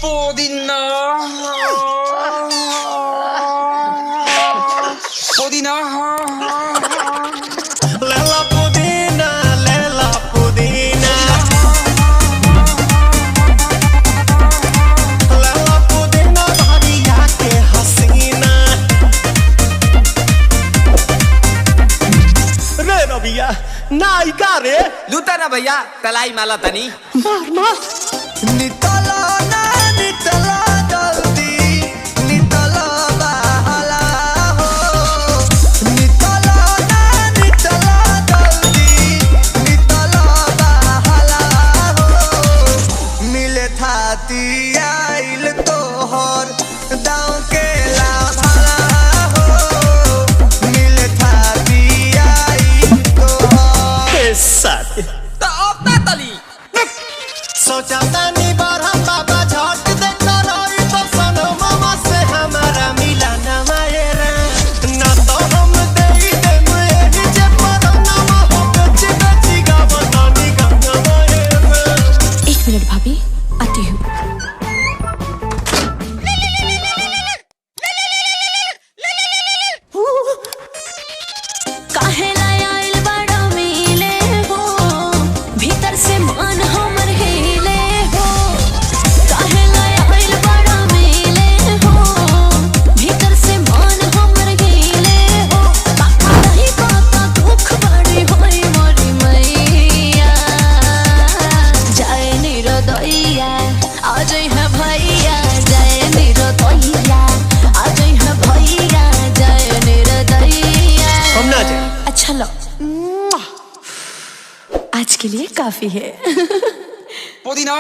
पुदीना पुदीना लैला पुदीना लैला पुदीना लैला पुदीना भरिया के हसीना रे रबिया नायिका रे लूटा ना भैया तलाई माला तनी मार मार नितला ना नितला जल्दी नितला बहला हो नितला ना नितला जल्दी नितला बहला हो मिले थाती आइल तोहर दाँव के लाभला हो मिले थाती आइल तोहर साथ तो अब ना तली सोचा तानी बारह बाबा झट देखा रही तो सनो मामा से हमारा मिला ना मायरा ना तो हम दे मुझे जे पर ना हो बेची बेची गावतानी गंगा मायरा। 1 मिनट भाभी आती हूँ। काहे लाया आइल बड़ा मिले हो भीतर से मन हमर हिले हो काहे लाया आइल बड़ा मिले हो भीतर से मन हमर हिले हो बाका नहीं बाका दुख बड़ी होई मोरी मैया जाए निरोदैया आज है भैया जाए निरोदैया आज है भैया जाए निरोदैया हम ना जाए अच्छा लो आज के लिए काफी है पुदीना